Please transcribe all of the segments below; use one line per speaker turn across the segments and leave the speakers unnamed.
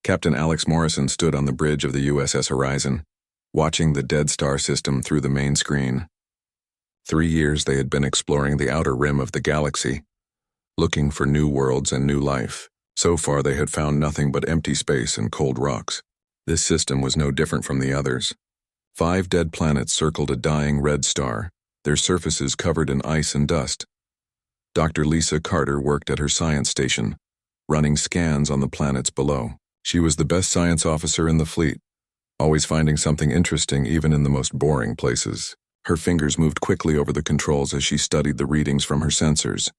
Captain Alex Morrison stood on the bridge of the USS Horizon, watching the dead star system through the main screen. 3 years they had been exploring the outer rim of the galaxy, looking for new worlds and new life. So far they had found nothing but empty space and cold rocks. This system was no different from the others. 5 dead planets circled a dying red star, their surfaces covered in ice and dust. Dr. Lisa Carter worked at her science station, running scans on the planets below. She was the best science officer in the fleet, always finding something interesting even in the most boring places. Her fingers moved quickly over the controls as she studied the readings from her sensors.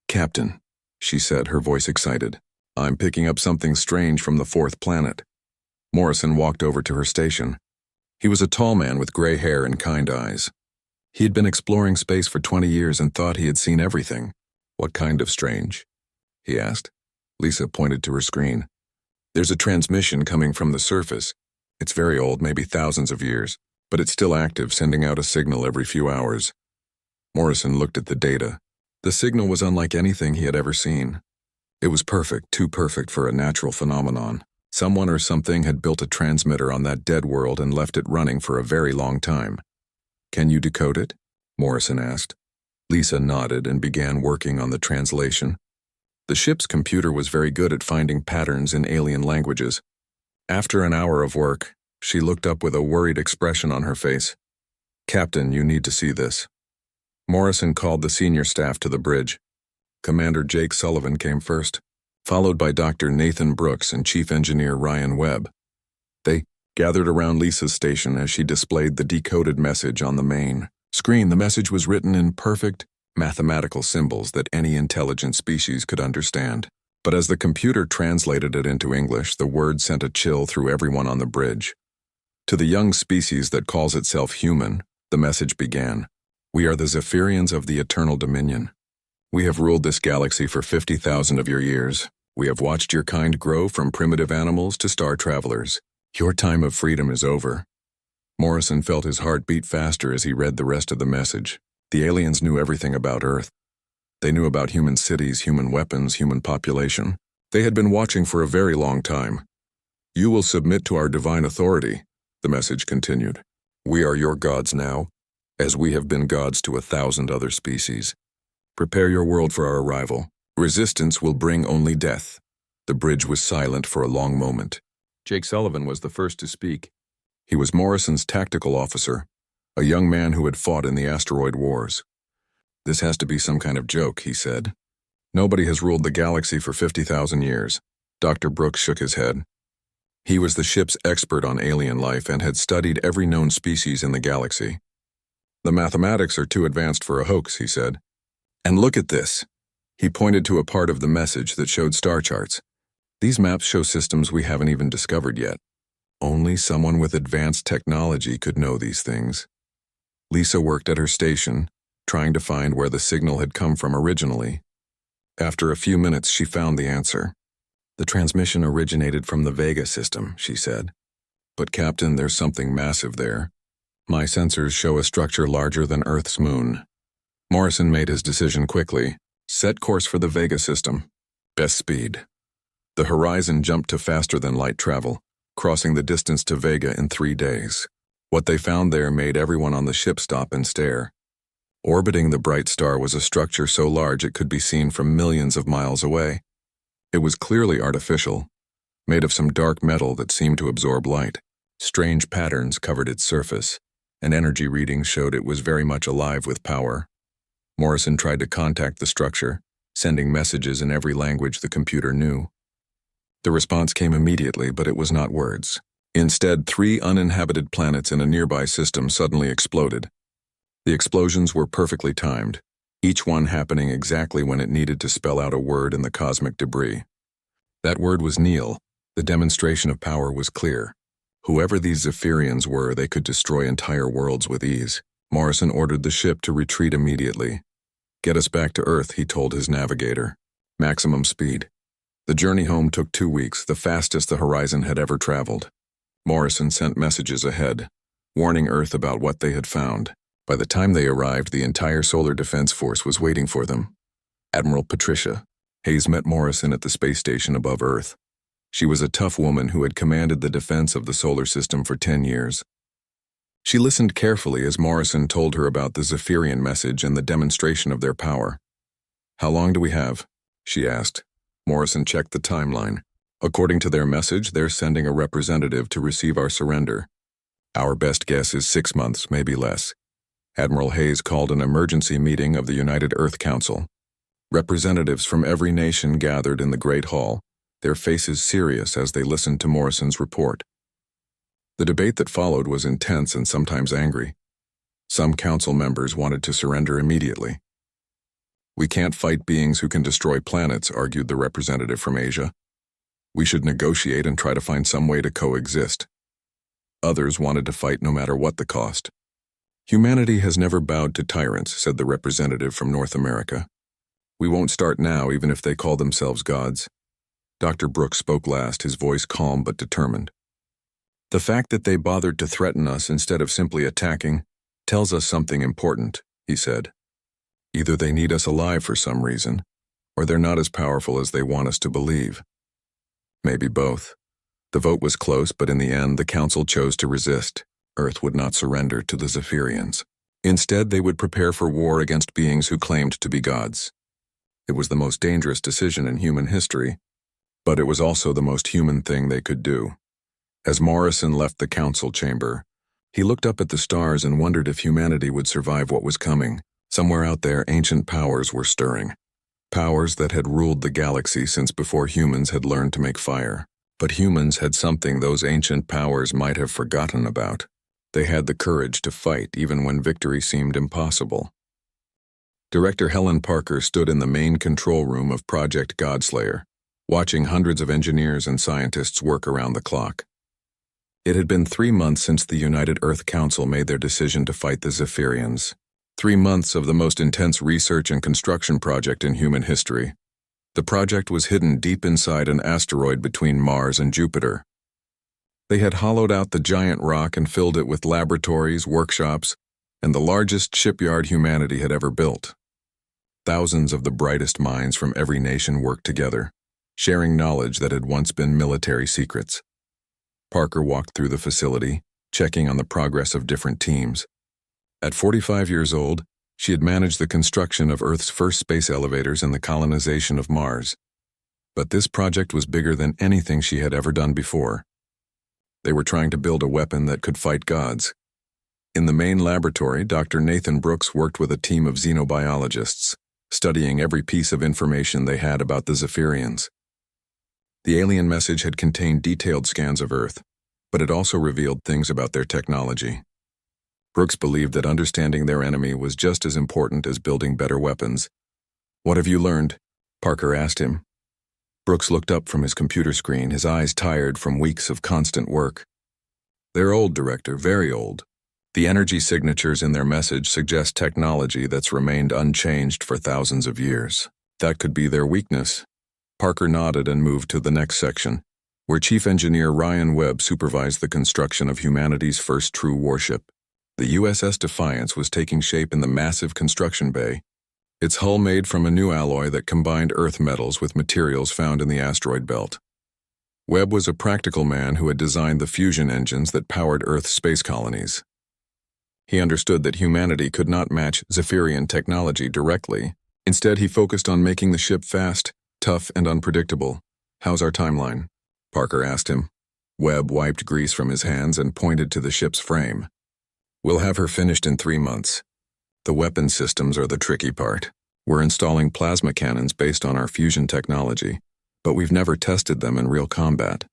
"Captain," she said, her voice excited, "I'm picking up something strange from the 4th planet." Morrison walked over to her station. He was a tall man with gray hair and kind eyes. He had been exploring space for 20 years and thought he had seen everything. "What kind of strange?" he asked. Lisa pointed to her screen. "There's a transmission coming from the surface. It's very old, maybe thousands of years, but it's still active, sending out a signal every few hours." Morrison looked at the data. The signal was unlike anything he had ever seen. It was perfect, too perfect for a natural phenomenon. Someone or something had built a transmitter on that dead world and left it running for a very long time. "Can you decode it?" Morrison asked. Lisa nodded and began working on the translation. The ship's computer was very good at finding patterns in alien languages. After an hour of work, she looked up with a worried expression on her face. "Captain, you need to see this." Morrison called the senior staff to the bridge. Commander Jake Sullivan came first, followed by Dr. Nathan Brooks and Chief Engineer Ryan Webb. They gathered around Lisa's station as she displayed the decoded message on the main screen. The message was written in perfect, mathematical symbols that any intelligent species could understand. But as the computer translated it into English, the word sent a chill through everyone on the bridge. "To the young species that calls itself human," the message began, "we are the Zaphirians of the Eternal Dominion. We have ruled this galaxy for 50,000 of your years. We have watched your kind grow from primitive animals to star travelers. Your time of freedom is over." Morrison felt his heart beat faster as he read the rest of the message. The aliens knew everything about Earth. They knew about human cities, human weapons, human population. They had been watching for a very long time. "You will submit to our divine authority," the message continued. "We are your gods now, as we have been gods to 1,000 other species. Prepare your world for our arrival. Resistance will bring only death." The bridge was silent for a long moment. Jake Sullivan was the first to speak. He was Morrison's tactical officer, a young man who had fought in the asteroid wars. "This has to be some kind of joke," he said. "Nobody has ruled the galaxy for 50,000 years. Dr. Brooks shook his head. He was the ship's expert on alien life and had studied every known species in the galaxy. "The mathematics are too advanced for a hoax," he said. "And look at this." He pointed to a part of the message that showed star charts. "These maps show systems we haven't even discovered yet. Only someone with advanced technology could know these things." Lisa worked at her station, trying to find where the signal had come from originally. After a few minutes, she found the answer. "The transmission originated from the Vega system," she said. "But Captain, there's something massive there. My sensors show a structure larger than Earth's moon." Morrison made his decision quickly. "Set course for the Vega system. Best speed." The Horizon jumped to faster than light travel, crossing the distance to Vega in 3 days. What they found there made everyone on the ship stop and stare. Orbiting the bright star was a structure so large it could be seen from millions of miles away. It was clearly artificial, made of some dark metal that seemed to absorb light. Strange patterns covered its surface, and energy readings showed it was very much alive with power. Morrison tried to contact the structure, sending messages in every language the computer knew. The response came immediately, but it was not words. Instead, 3 uninhabited planets in a nearby system suddenly exploded. The explosions were perfectly timed, each one happening exactly when it needed to spell out a word in the cosmic debris. That word was Neil. The demonstration of power was clear. Whoever these Zaphirians were, they could destroy entire worlds with ease. Morrison ordered the ship to retreat immediately. "Get us back to Earth," he told his navigator. "Maximum speed." The journey home took 2 weeks, the fastest the Horizon had ever traveled. Morrison sent messages ahead, warning Earth about what they had found. By the time they arrived, the entire Solar Defense Force was waiting for them. Admiral Patricia Hayes met Morrison at the space station above Earth. She was a tough woman who had commanded the defense of the solar system for 10 years. She listened carefully as Morrison told her about the Zaphirian message and the demonstration of their power. "How long do we have?" she asked. Morrison checked the timeline. "According to their message, they're sending a representative to receive our surrender. Our best guess is 6 months, maybe less." Admiral Hayes called an emergency meeting of the United Earth Council. Representatives from every nation gathered in the Great Hall, their faces serious as they listened to Morrison's report. The debate that followed was intense and sometimes angry. Some council members wanted to surrender immediately. "We can't fight beings who can destroy planets," argued the representative from Asia. "We should negotiate and try to find some way to coexist." Others wanted to fight no matter what the cost. "Humanity has never bowed to tyrants," said the representative from North America. "We won't start now, even if they call themselves gods." Dr. Brooks spoke last, his voice calm but determined. "The fact that they bothered to threaten us instead of simply attacking tells us something important," he said. "Either they need us alive for some reason, or they're not as powerful as they want us to believe. Maybe both." The vote was close, but in the end, the council chose to resist. Earth would not surrender to the Zaphirians. Instead, they would prepare for war against beings who claimed to be gods. It was the most dangerous decision in human history, but it was also the most human thing they could do. As Morrison left the council chamber, he looked up at the stars and wondered if humanity would survive what was coming. Somewhere out there, ancient powers were stirring. Powers that had ruled the galaxy since before humans had learned to make fire. But humans had something those ancient powers might have forgotten about. They had the courage to fight even when victory seemed impossible. Director Helen Parker stood in the main control room of Project Godslayer, watching hundreds of engineers and scientists work around the clock. It had been 3 months since the United Earth Council made their decision to fight the Zaphirians. 3 months of the most intense research and construction project in human history. The project was hidden deep inside an asteroid between Mars and Jupiter. They had hollowed out the giant rock and filled it with laboratories, workshops, and the largest shipyard humanity had ever built. Thousands of the brightest minds from every nation worked together, sharing knowledge that had once been military secrets. Parker walked through the facility, checking on the progress of different teams. At 45 years old, she had managed the construction of Earth's first space elevators and the colonization of Mars. But this project was bigger than anything she had ever done before. They were trying to build a weapon that could fight gods. In the main laboratory, Dr. Nathan Brooks worked with a team of xenobiologists, studying every piece of information they had about the Zaphirians. The alien message had contained detailed scans of Earth, but it also revealed things about their technology. Brooks believed that understanding their enemy was just as important as building better weapons. "What have you learned?" Parker asked him. Brooks looked up from his computer screen, his eyes tired from weeks of constant work. "They're old, Director, very old. The energy signatures in their message suggest technology that's remained unchanged for thousands of years. That could be their weakness." Parker nodded and moved to the next section, where Chief Engineer Ryan Webb supervised the construction of humanity's first true warship. The USS Defiance was taking shape in the massive construction bay, its hull made from a new alloy that combined Earth metals with materials found in the asteroid belt. Webb was a practical man who had designed the fusion engines that powered Earth's space colonies. He understood that humanity could not match Zaphirian technology directly. Instead, he focused on making the ship fast, tough, and unpredictable. "How's our timeline?" Parker asked him. Webb wiped grease from his hands and pointed to the ship's frame. "We'll have her finished in 3 months. The weapon systems are the tricky part. We're installing plasma cannons based on our fusion technology, but we've never tested them in real combat."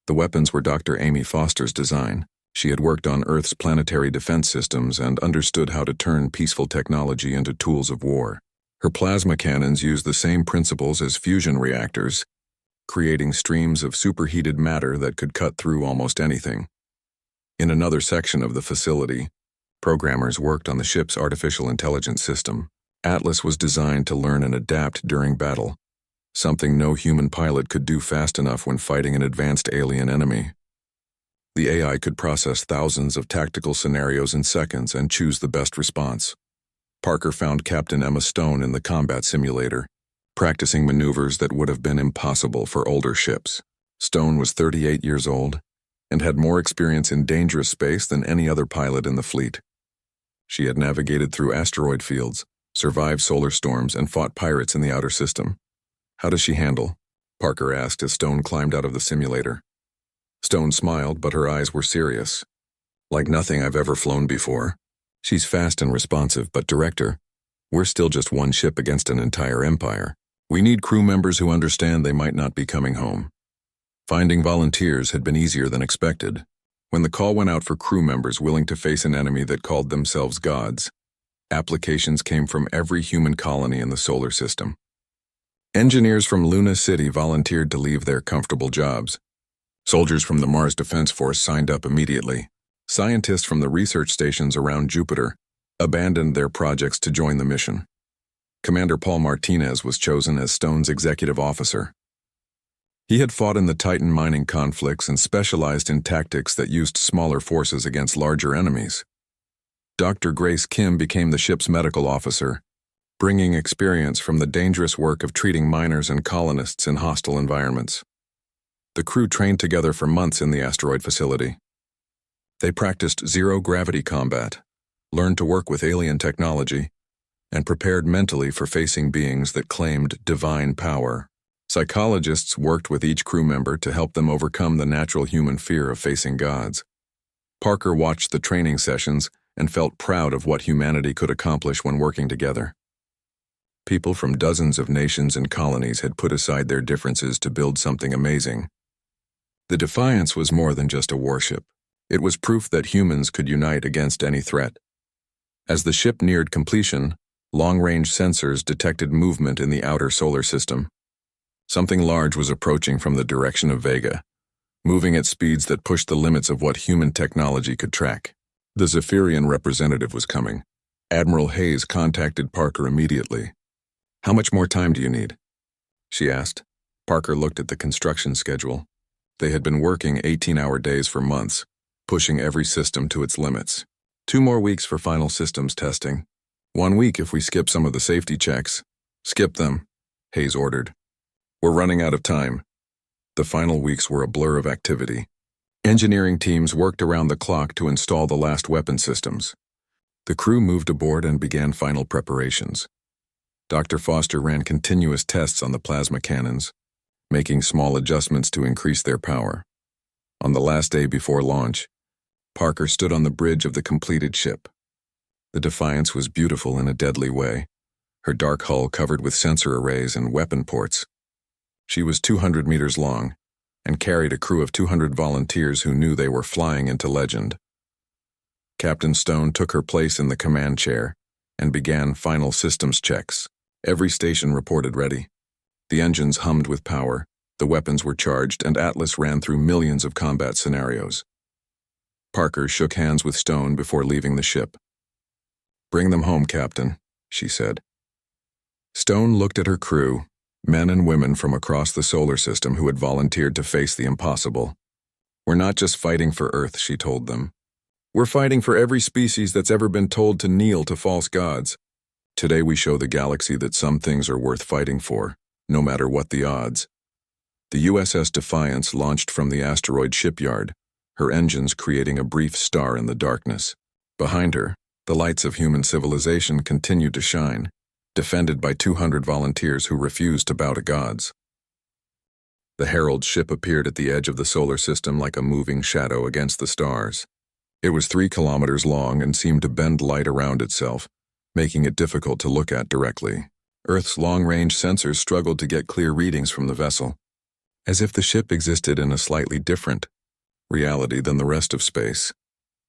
The weapons were Dr. Amy Foster's design. She had worked on Earth's planetary defense systems and understood how to turn peaceful technology into tools of war. Her plasma cannons used the same principles as fusion reactors, creating streams of superheated matter that could cut through almost anything. In another section of the facility, programmers worked on the ship's artificial intelligence system. Atlas was designed to learn and adapt during battle, something no human pilot could do fast enough when fighting an advanced alien enemy. The AI could process thousands of tactical scenarios in seconds and choose the best response. Parker found Captain Emma Stone in the combat simulator, practicing maneuvers that would have been impossible for older ships. Stone was 38 years old and had more experience in dangerous space than any other pilot in the fleet. She had navigated through asteroid fields, survived solar storms, and fought pirates in the outer system. "How does she handle?" Parker asked as Stone climbed out of the simulator. Stone smiled, but her eyes were serious. "Like nothing I've ever flown before. She's fast and responsive, but Director, we're still just one ship against an entire empire. We need crew members who understand they might not be coming home." Finding volunteers had been easier than expected. When the call went out for crew members willing to face an enemy that called themselves gods, applications came from every human colony in the solar system. Engineers from Luna City volunteered to leave their comfortable jobs. Soldiers from the Mars Defense Force signed up immediately. Scientists from the research stations around Jupiter abandoned their projects to join the mission. Commander Paul Martinez was chosen as Stone's executive officer. He had fought in the Titan mining conflicts and specialized in tactics that used smaller forces against larger enemies. Dr. Grace Kim became the ship's medical officer, bringing experience from the dangerous work of treating miners and colonists in hostile environments. The crew trained together for months in the asteroid facility. They practiced zero-gravity combat, learned to work with alien technology, and prepared mentally for facing beings that claimed divine power. Psychologists worked with each crew member to help them overcome the natural human fear of facing gods. Parker watched the training sessions and felt proud of what humanity could accomplish when working together. People from dozens of nations and colonies had put aside their differences to build something amazing. The Defiance was more than just a warship. It was proof that humans could unite against any threat. As the ship neared completion, long-range sensors detected movement in the outer solar system. Something large was approaching from the direction of Vega, moving at speeds that pushed the limits of what human technology could track. The Zaphirian representative was coming. Admiral Hayes contacted Parker immediately. "How much more time do you need?" she asked. Parker looked at the construction schedule. They had been working 18-hour days for months, pushing every system to its limits. 2 more weeks for final systems testing. 1 week if we skip some of the safety checks. "Skip them," Hayes ordered. "We're running out of time." The final weeks were a blur of activity. Engineering teams worked around the clock to install the last weapon systems. The crew moved aboard and began final preparations. Dr. Foster ran continuous tests on the plasma cannons, making small adjustments to increase their power. On the last day before launch, Parker stood on the bridge of the completed ship. The Defiance was beautiful in a deadly way, her dark hull covered with sensor arrays and weapon ports. She was 200 meters long and carried a crew of 200 volunteers who knew they were flying into legend. Captain Stone took her place in the command chair and began final systems checks. Every station reported ready. The engines hummed with power, the weapons were charged, and Atlas ran through millions of combat scenarios. Parker shook hands with Stone before leaving the ship. "Bring them home, Captain," she said. Stone looked at her crew, men and women from across the solar system who had volunteered to face the impossible. "We're not just fighting for Earth," she told them. "We're fighting for every species that's ever been told to kneel to false gods. Today we show the galaxy that some things are worth fighting for, no matter what the odds." The USS Defiance launched from the asteroid shipyard, her engines creating a brief star in the darkness. Behind her, the lights of human civilization continued to shine, defended by 200 volunteers who refused to bow to gods. The Herald ship appeared at the edge of the solar system like a moving shadow against the stars. It was 3 kilometers long and seemed to bend light around itself, making it difficult to look at directly. Earth's long-range sensors struggled to get clear readings from the vessel, as if the ship existed in a slightly different reality than the rest of space.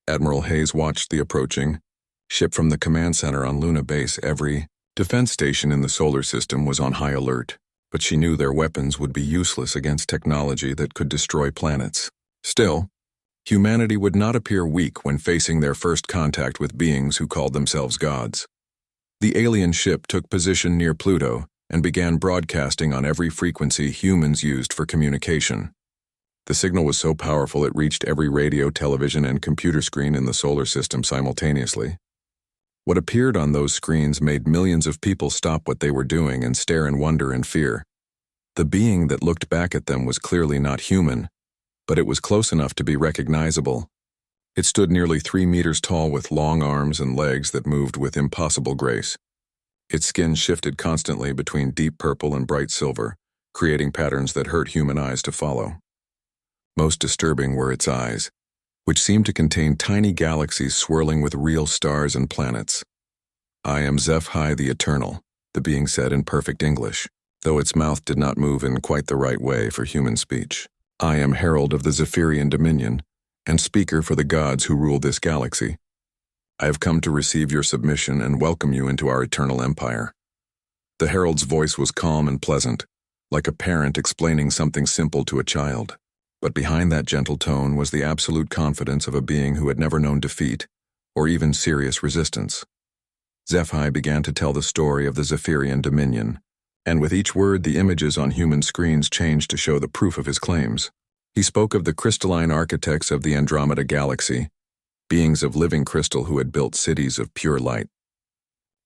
Admiral Hayes watched the approaching ship from the command center on Luna Base. Every defense station in the solar system was on high alert, but she knew their weapons would be useless against technology that could destroy planets. Still, humanity would not appear weak when facing their first contact with beings who called themselves gods. The alien ship took position near Pluto and began broadcasting on every frequency humans used for communication. The signal was so powerful it reached every radio, television, and computer screen in the solar system simultaneously. What appeared on those screens made millions of people stop what they were doing and stare in wonder and fear. The being that looked back at them was clearly not human, but it was close enough to be recognizable. It stood nearly 3 meters tall with long arms and legs that moved with impossible grace. Its skin shifted constantly between deep purple and bright silver, creating patterns that hurt human eyes to follow. Most disturbing were its eyes, which seemed to contain tiny galaxies swirling with real stars and planets. "I am HFY the Eternal," the being said in perfect English, though its mouth did not move in quite the right way for human speech. "I am Herald of the Zaphirian Dominion, and speaker for the gods who rule this galaxy. I have come to receive your submission and welcome you into our eternal empire." The herald's voice was calm and pleasant, like a parent explaining something simple to a child. But behind that gentle tone was the absolute confidence of a being who had never known defeat, or even serious resistance. HFY began to tell the story of the Zaphirian Dominion, and with each word the images on human screens changed to show the proof of his claims. He spoke of the crystalline architects of the Andromeda Galaxy, beings of living crystal who had built cities of pure light.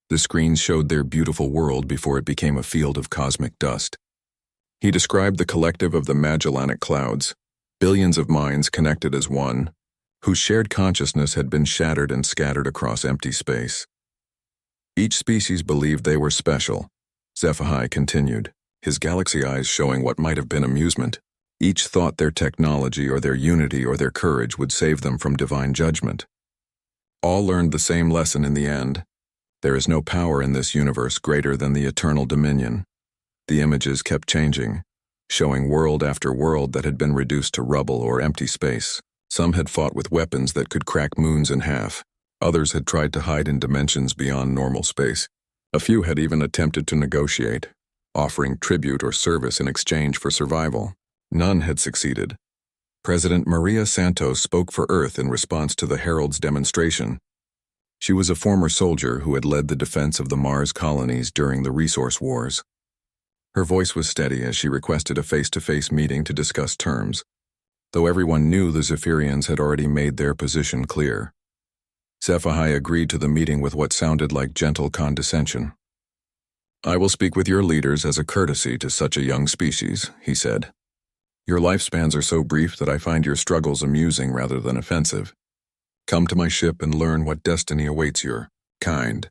The screens showed their beautiful world before it became a field of cosmic dust. He described the collective of the Magellanic Clouds, billions of minds connected as one, whose shared consciousness had been shattered and scattered across empty space. Each species believed they were special, HFY continued, his galaxy eyes showing what might have been amusement. Each thought their technology or their unity or their courage would save them from divine judgment. All learned the same lesson in the end. There is no power in this universe greater than the eternal dominion. The images kept changing, showing world after world that had been reduced to rubble or empty space. Some had fought with weapons that could crack moons in half. Others had tried to hide in dimensions beyond normal space. A few had even attempted to negotiate, offering tribute or service in exchange for survival. None had succeeded. President Maria Santos spoke for Earth in response to the Herald's demonstration. She was a former soldier who had led the defense of the Mars colonies during the resource wars. Her voice was steady as she requested a face-to-face meeting to discuss terms, though everyone knew the Zaphirians had already made their position clear. HFY agreed to the meeting with what sounded like gentle condescension. "I will speak with your leaders as a courtesy to such a young species," he said. "Your lifespans are so brief that I find your struggles amusing rather than offensive. Come to my ship and learn what destiny awaits your kind."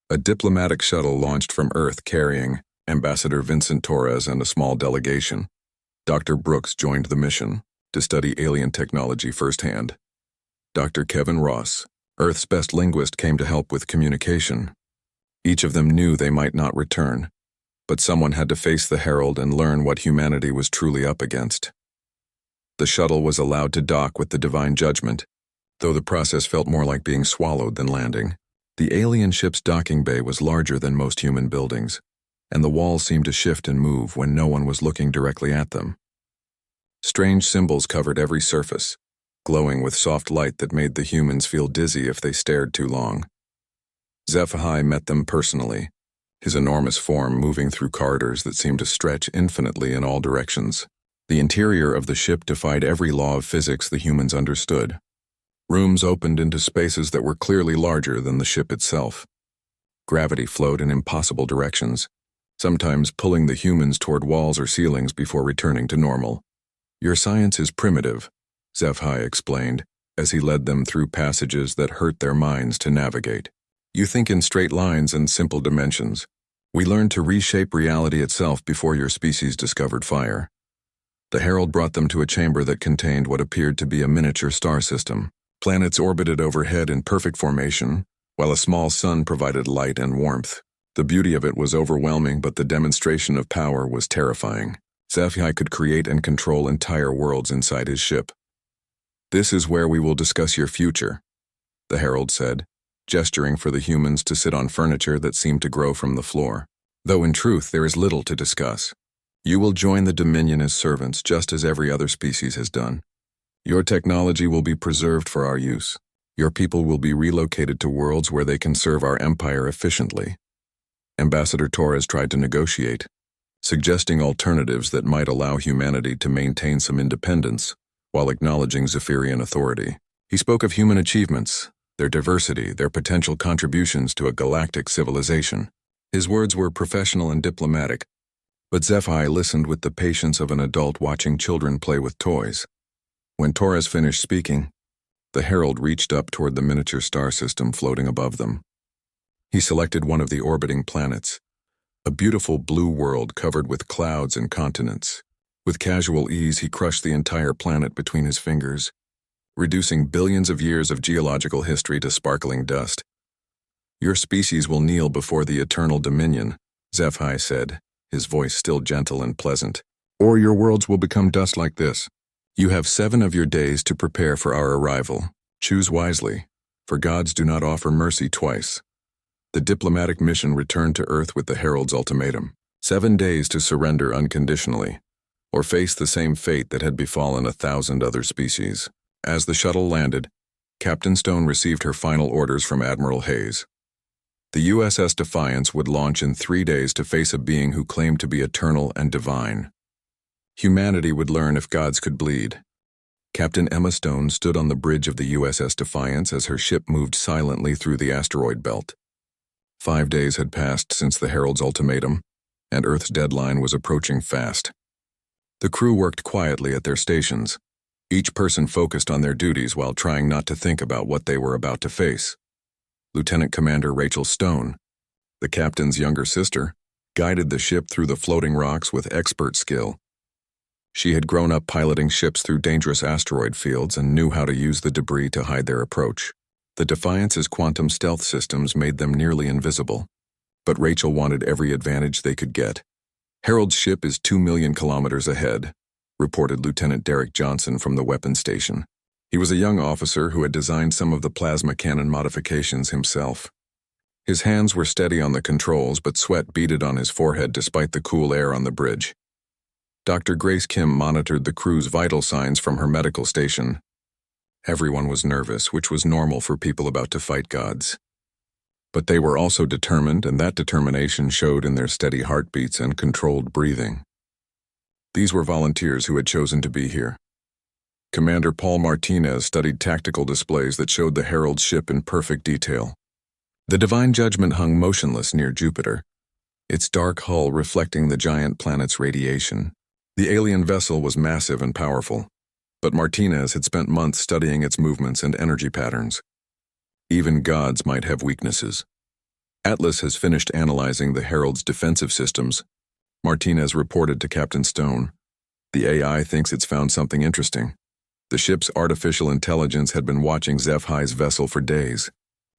A diplomatic shuttle launched from Earth carrying Ambassador Vincent Torres and a small delegation. Dr. Brooks joined the mission to study alien technology firsthand. Dr. Kevin Ross, Earth's best linguist, came to help with communication. Each of them knew they might not return, but someone had to face the Herald and learn what humanity was truly up against. The shuttle was allowed to dock with the divine judgment, though the process felt more like being swallowed than landing. The alien ship's docking bay was larger than most human buildings, and the walls seemed to shift and move when no one was looking directly at them. Strange symbols covered every surface, glowing with soft light that made the humans feel dizzy if they stared too long. HFY met them personally, his enormous form moving through corridors that seemed to stretch infinitely in all directions. The interior of the ship defied every law of physics the humans understood. Rooms opened into spaces that were clearly larger than the ship itself. Gravity flowed in impossible directions, sometimes pulling the humans toward walls or ceilings before returning to normal. "Your science is primitive," HFY explained, as he led them through passages that hurt their minds to navigate. "You think in straight lines and simple dimensions. We learned to reshape reality itself before your species discovered fire." The Herald brought them to a chamber that contained what appeared to be a miniature star system. Planets orbited overhead in perfect formation, while a small sun provided light and warmth. The beauty of it was overwhelming, but the demonstration of power was terrifying. HFY could create and control entire worlds inside his ship. "This is where we will discuss your future," the Herald said, gesturing for the humans to sit on furniture that seemed to grow from the floor. "Though in truth there is little to discuss. You will join the Dominion as servants just as every other species has done. Your technology will be preserved for our use. Your people will be relocated to worlds where they can serve our empire efficiently." Ambassador Torres tried to negotiate, suggesting alternatives that might allow humanity to maintain some independence while acknowledging Zaphirian authority. He spoke of human achievements, their diversity, their potential contributions to a galactic civilization. His words were professional and diplomatic, But Zephi listened with the patience of an adult watching children play with toys. When Torres finished speaking, the Herald reached up toward the miniature star system floating above them. He selected one of the orbiting planets, a beautiful blue world covered with clouds and continents. With casual ease, he crushed the entire planet between his fingers, reducing billions of years of geological history to sparkling dust. "Your species will kneel before the eternal dominion," Zephi said, his voice still gentle and pleasant. "Or your worlds will become dust like this. You have 7 of your days to prepare for our arrival. Choose wisely, for gods do not offer mercy twice." The diplomatic mission returned to Earth with the Herald's ultimatum: 7 days to surrender unconditionally, or face the same fate that had befallen 1,000 other species. As the shuttle landed, Captain Stone received her final orders from Admiral Hayes. The USS Defiance would launch in 3 days to face a being who claimed to be eternal and divine. Humanity would learn if gods could bleed. Captain Emma Stone stood on the bridge of the USS Defiance as her ship moved silently through the asteroid belt. 5 days had passed since the Herald's ultimatum, and Earth's deadline was approaching fast. The crew worked quietly at their stations, each person focused on their duties while trying not to think about what they were about to face. Lieutenant Commander Rachel Stone, the captain's younger sister, guided the ship through the floating rocks with expert skill. She had grown up piloting ships through dangerous asteroid fields and knew how to use the debris to hide their approach. The Defiance's quantum stealth systems made them nearly invisible, but Rachel wanted every advantage they could get. "Herald's ship is 2 million kilometers ahead," reported Lieutenant Derek Johnson from the weapons station. He was a young officer who had designed some of the plasma cannon modifications himself. His hands were steady on the controls, but sweat beaded on his forehead despite the cool air on the bridge. Dr. Grace Kim monitored the crew's vital signs from her medical station. Everyone was nervous, which was normal for people about to fight gods. But they were also determined, and that determination showed in their steady heartbeats and controlled breathing. These were volunteers who had chosen to be here. Commander Paul Martinez studied tactical displays that showed the Herald's ship in perfect detail. The Divine Judgment hung motionless near Jupiter, its dark hull reflecting the giant planet's radiation. The alien vessel was massive and powerful, but Martinez had spent months studying its movements and energy patterns. Even gods might have weaknesses. "Atlas has finished analyzing the Herald's defensive systems," Martinez reported to Captain Stone. "The AI thinks it's found something interesting." The ship's artificial intelligence had been watching Zephi's vessel for days,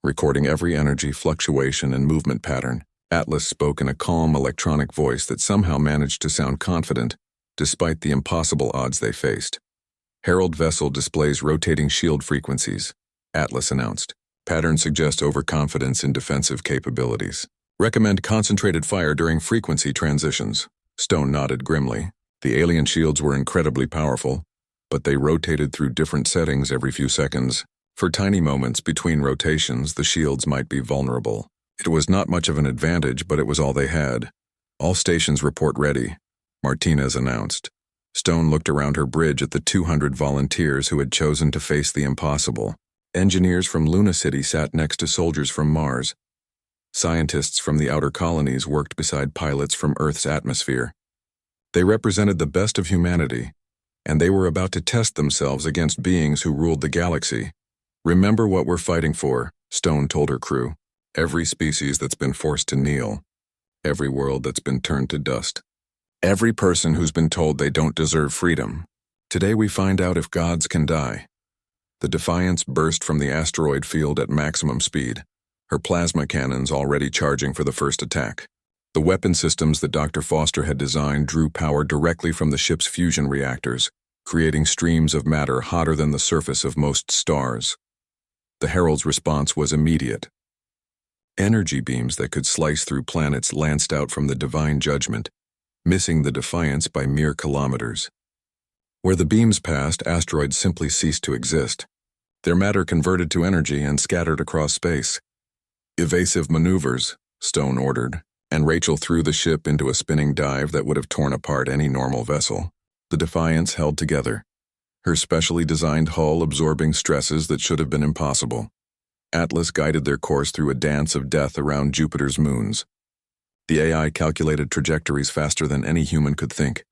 recording every energy fluctuation and movement pattern. Atlas spoke in a calm electronic voice that somehow managed to sound confident, despite the impossible odds they faced. "Herald vessel displays rotating shield frequencies," Atlas announced. "Patterns suggest overconfidence in defensive capabilities. Recommend concentrated fire during frequency transitions." Stone nodded grimly. The alien shields were incredibly powerful, but they rotated through different settings every few seconds. For tiny moments between rotations, the shields might be vulnerable. It was not much of an advantage, but it was all they had. "All stations report ready," Martinez announced. Stone looked around her bridge at the 200 volunteers who had chosen to face the impossible. Engineers from Luna City sat next to soldiers from Mars. Scientists from the outer colonies worked beside pilots from Earth's atmosphere. They represented the best of humanity, and they were about to test themselves against beings who ruled the galaxy. "Remember what we're fighting for," Stone told her crew. "Every species that's been forced to kneel. Every world that's been turned to dust. Every person who's been told they don't deserve freedom. Today we find out if gods can die." The Defiance burst from the asteroid field at maximum speed, her plasma cannons already charging for the first attack. The weapon systems that Dr. Foster had designed drew power directly from the ship's fusion reactors, creating streams of matter hotter than the surface of most stars. The Herald's response was immediate. Energy beams that could slice through planets lanced out from the Divine Judgment, missing the Defiance by mere kilometers. Where the beams passed, asteroids simply ceased to exist. Their matter converted to energy and scattered across space. "Evasive maneuvers," Stone ordered, and Rachel threw the ship into a spinning dive that would have torn apart any normal vessel. The Defiance held together, her specially designed hull absorbing stresses that should have been impossible. Atlas guided their course through a dance of death around Jupiter's moons. The AI calculated trajectories faster than any human could think,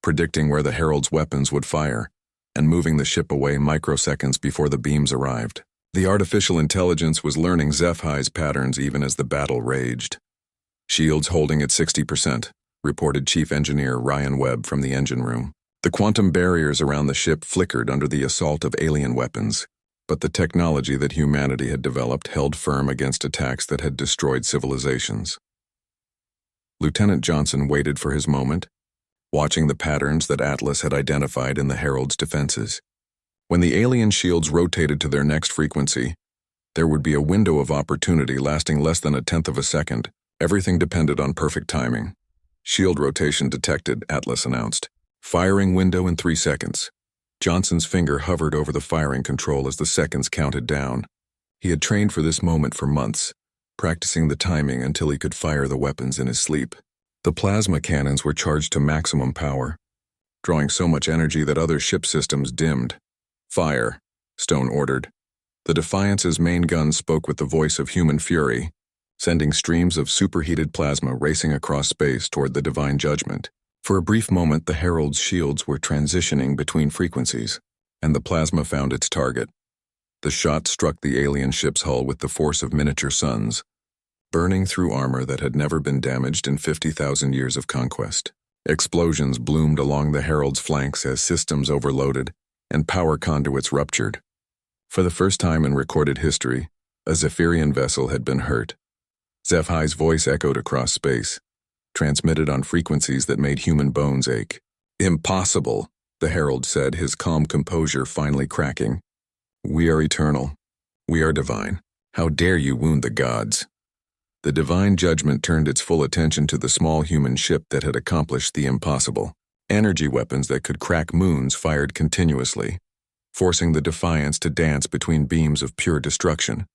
predicting where the Herald's weapons would fire, and moving the ship away microseconds before the beams arrived. The artificial intelligence was learning ZFI's patterns even as the battle raged. Shields holding at 60%, reported Chief Engineer Ryan Webb from the engine room. The quantum barriers around the ship flickered under the assault of alien weapons, but the technology that humanity had developed held firm against attacks that had destroyed civilizations. Lieutenant Johnson waited for his moment, watching the patterns that Atlas had identified in the Herald's defenses. When the alien shields rotated to their next frequency, there would be a window of opportunity lasting less than 1/10 of a second. Everything depended on perfect timing. Shield rotation detected, Atlas announced. Firing window in 3 seconds. Johnson's finger hovered over the firing control as the seconds counted down. He had trained for this moment for months, practicing the timing until he could fire the weapons in his sleep. The plasma cannons were charged to maximum power, drawing so much energy that other ship systems dimmed. Fire, Stone ordered. The Defiance's main gun spoke with the voice of human fury, sending streams of superheated plasma racing across space toward the divine judgment. For a brief moment, the Herald's shields were transitioning between frequencies, and the plasma found its target. The shot struck the alien ship's hull with the force of miniature suns, burning through armor that had never been damaged in 50,000 years of conquest. Explosions bloomed along the Herald's flanks as systems overloaded and power conduits ruptured. For the first time in recorded history, a Zaphirian vessel had been hurt. ZFI's voice echoed across space, transmitted on frequencies that made human bones ache. "Impossible," the Herald said, his calm composure finally cracking. "We are eternal. We are divine. How dare you wound the gods?" The divine judgment turned its full attention to the small human ship that had accomplished the impossible. Energy weapons that could crack moons fired continuously, forcing the Defiance to dance between beams of pure destruction.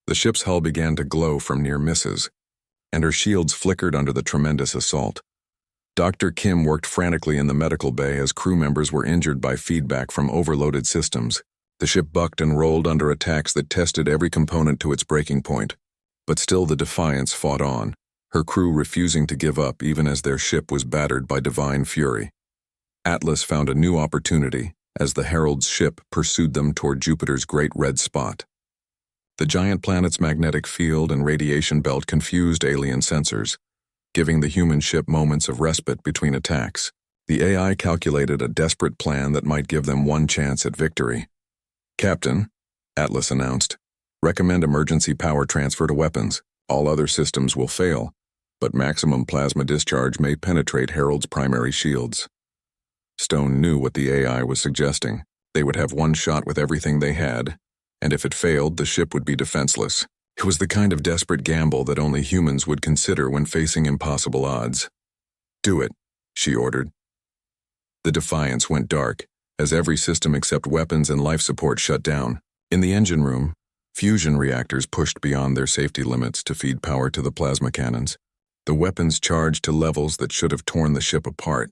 The ship's hull began to glow from near misses, and her shields flickered under the tremendous assault. Dr. Kim worked frantically in the medical bay as crew members were injured by feedback from overloaded systems. The ship bucked and rolled under attacks that tested every component to its breaking point. But still the Defiance fought on, her crew refusing to give up even as their ship was battered by divine fury. Atlas found a new opportunity as the Herald's ship pursued them toward Jupiter's great red spot. The giant planet's magnetic field and radiation belt confused alien sensors, giving the human ship moments of respite between attacks. The AI calculated a desperate plan that might give them one chance at victory. "Captain," Atlas announced, "recommend emergency power transfer to weapons. All other systems will fail, but maximum plasma discharge may penetrate Herald's primary shields." Stone knew what the AI was suggesting. They would have one shot with everything they had, and if it failed, the ship would be defenseless. It was the kind of desperate gamble that only humans would consider when facing impossible odds. "Do it," she ordered. The Defiance went dark, as every system except weapons and life support shut down. In the engine room, fusion reactors pushed beyond their safety limits to feed power to the plasma cannons. The weapons charged to levels that should have torn the ship apart.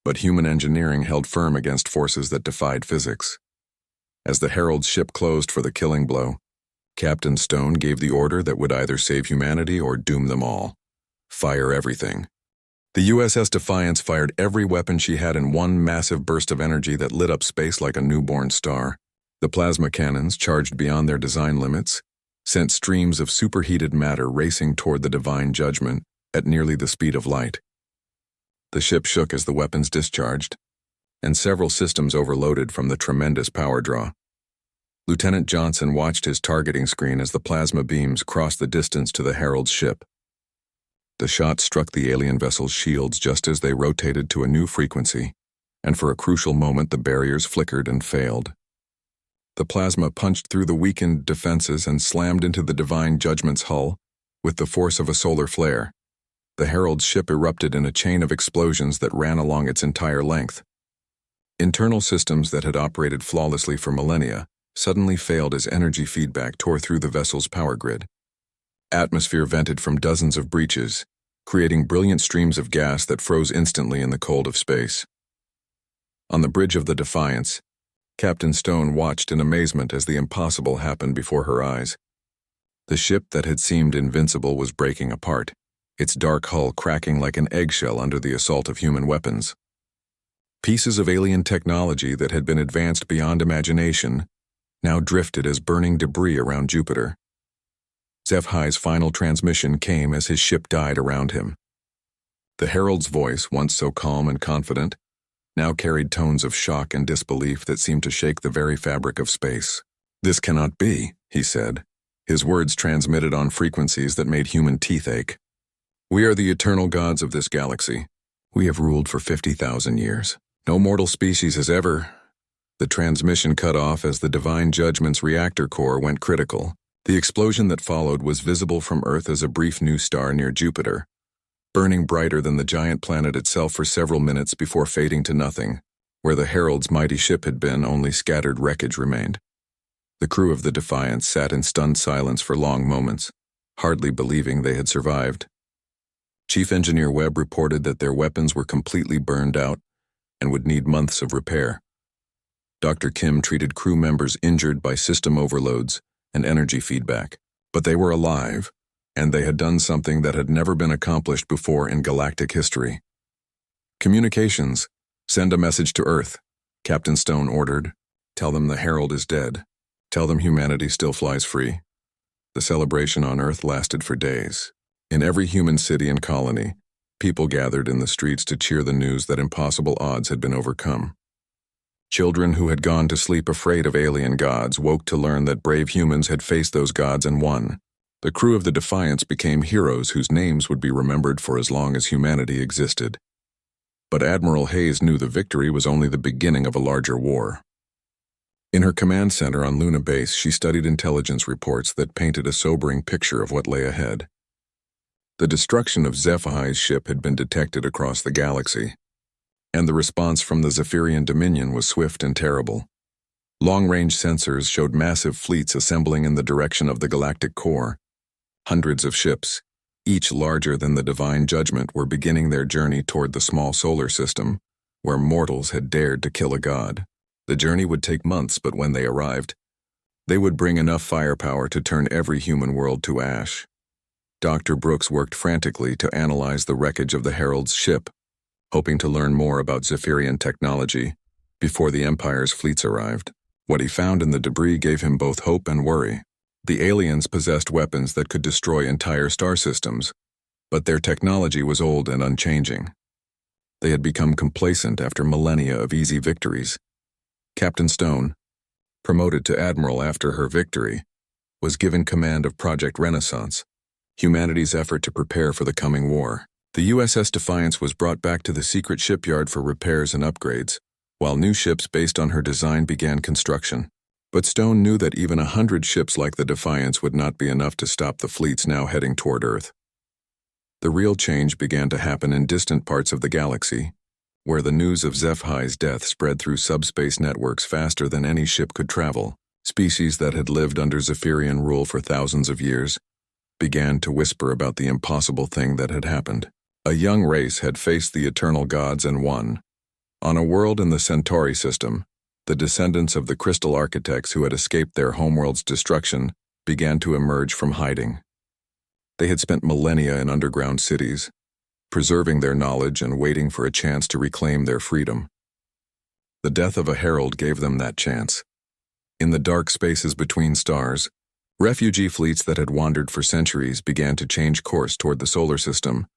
But human engineering held firm against forces that defied physics. As the Herald's ship closed for the killing blow, Captain Stone gave the order that would either save humanity or doom them all. Fire everything. The USS Defiance fired every weapon she had in one massive burst of energy that lit up space like a newborn star. The plasma cannons, charged beyond their design limits, sent streams of superheated matter racing toward the divine judgment at nearly the speed of light. The ship shook as the weapons discharged, and several systems overloaded from the tremendous power draw. Lieutenant Johnson watched his targeting screen as the plasma beams crossed the distance to the Herald's ship. The shot struck the alien vessel's shields just as they rotated to a new frequency, and for a crucial moment the barriers flickered and failed. The plasma punched through the weakened defenses and slammed into the divine judgment's hull with the force of a solar flare. The Herald's ship erupted in a chain of explosions that ran along its entire length. Internal systems that had operated flawlessly for millennia suddenly failed as energy feedback tore through the vessel's power grid. Atmosphere vented from dozens of breaches, creating brilliant streams of gas that froze instantly in the cold of space. On the bridge of the Defiance, Captain Stone watched in amazement as the impossible happened before her eyes. The ship that had seemed invincible was breaking apart, its dark hull cracking like an eggshell under the assault of human weapons. Pieces of alien technology that had been advanced beyond imagination now drifted as burning debris around Jupiter. HFY's final transmission came as his ship died around him. The Herald's voice, once so calm and confident, now carried tones of shock and disbelief that seemed to shake the very fabric of space. "This cannot be," he said, his words transmitted on frequencies that made human teeth ache. "We are the eternal gods of this galaxy. We have ruled for 50,000 years. No mortal species has ever—" The transmission cut off as the Divine Judgment's reactor core went critical. The explosion that followed was visible from Earth as a brief new star near Jupiter, burning brighter than the giant planet itself for several minutes before fading to nothing. Where the Herald's mighty ship had been, only scattered wreckage remained. The crew of the Defiance sat in stunned silence for long moments, hardly believing they had survived. Chief Engineer Webb reported that their weapons were completely burned out and would need months of repair. Dr. Kim treated crew members injured by system overloads and energy feedback, but they were alive, and they had done something that had never been accomplished before in galactic history. "Communications, send a message to Earth," Captain Stone ordered. "Tell them the Herald is dead. Tell them humanity still flies free." The celebration on Earth lasted for days. In every human city and colony, people gathered in the streets to cheer the news that impossible odds had been overcome. Children who had gone to sleep afraid of alien gods woke to learn that brave humans had faced those gods and won. The crew of the Defiance became heroes whose names would be remembered for as long as humanity existed. But Admiral Hayes knew the victory was only the beginning of a larger war. In her command center on Luna Base, she studied intelligence reports that painted a sobering picture of what lay ahead. The destruction of HFY's ship had been detected across the galaxy, and the response from the Zaphirian Dominion was swift and terrible. Long-range sensors showed massive fleets assembling in the direction of the galactic core. Hundreds of ships, each larger than the Divine Judgment, were beginning their journey toward the small solar system, where mortals had dared to kill a god. The journey would take months, but when they arrived, they would bring enough firepower to turn every human world to ash. Dr. Brooks worked frantically to analyze the wreckage of the Herald's ship, hoping to learn more about Zaphirian technology before the Empire's fleets arrived. What he found in the debris gave him both hope and worry. The aliens possessed weapons that could destroy entire star systems, but their technology was old and unchanging. They had become complacent after millennia of easy victories. Captain Stone, promoted to Admiral after her victory, was given command of Project Renaissance, humanity's effort to prepare for the coming war. The USS Defiance was brought back to the secret shipyard for repairs and upgrades, while new ships based on her design began construction. But Stone knew that even 100 ships like the Defiance would not be enough to stop the fleets now heading toward Earth. The real change began to happen in distant parts of the galaxy, where the news of HFY's death spread through subspace networks faster than any ship could travel. Species that had lived under Zaphirian rule for thousands of years began to whisper about the impossible thing that had happened. A young race had faced the eternal gods and won. On a world in the Centauri system, the descendants of the crystal architects who had escaped their homeworld's destruction began to emerge from hiding. They had spent millennia in underground cities, preserving their knowledge and waiting for a chance to reclaim their freedom. The death of a herald gave them that chance. In the dark spaces between stars, refugee fleets that had wandered for centuries began to change course toward the solar system.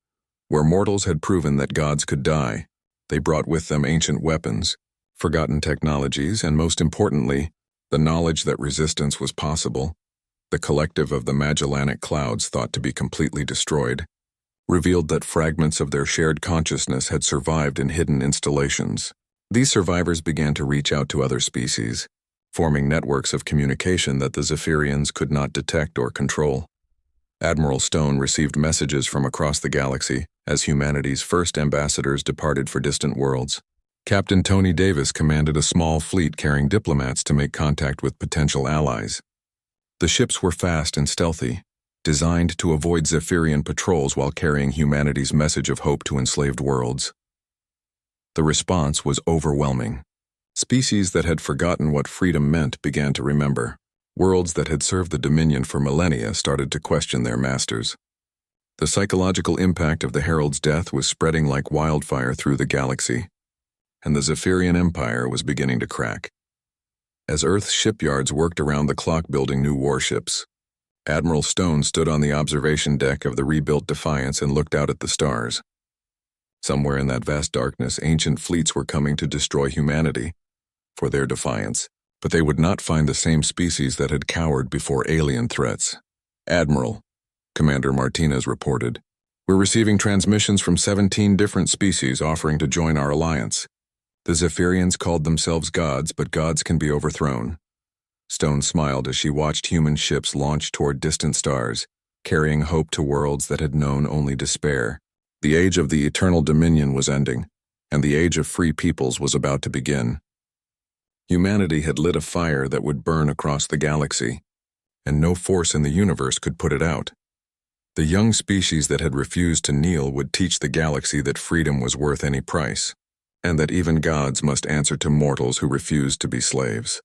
Where mortals had proven that gods could die, they brought with them ancient weapons, forgotten technologies, and most importantly, the knowledge that resistance was possible. The collective of the Magellanic Clouds, thought to be completely destroyed, revealed that fragments of their shared consciousness had survived in hidden installations. These survivors began to reach out to other species, forming networks of communication that the Zaphirians could not detect or control. Admiral Stone received messages from across the galaxy as humanity's first ambassadors departed for distant worlds. Captain Tony Davis commanded a small fleet carrying diplomats to make contact with potential allies. The ships were fast and stealthy, designed to avoid Zaphirian patrols while carrying humanity's message of hope to enslaved worlds. The response was overwhelming. Species that had forgotten what freedom meant began to remember. Worlds that had served the Dominion for millennia started to question their masters. The psychological impact of the Herald's death was spreading like wildfire through the galaxy, and the Zaphirian Empire was beginning to crack. As Earth's shipyards worked around the clock building new warships, Admiral Stone stood on the observation deck of the rebuilt Defiance and looked out at the stars. Somewhere in that vast darkness, ancient fleets were coming to destroy humanity for their defiance, but they would not find the same species that had cowered before alien threats. "Admiral," Commander Martinez reported, "we're receiving transmissions from 17 different species offering to join our alliance. The Zaphirians called themselves gods, but gods can be overthrown." Stone smiled as she watched human ships launch toward distant stars, carrying hope to worlds that had known only despair. The age of the eternal dominion was ending, and the age of free peoples was about to begin. Humanity had lit a fire that would burn across the galaxy, and no force in the universe could put it out. The young species that had refused to kneel would teach the galaxy that freedom was worth any price, and that even gods must answer to mortals who refused to be slaves.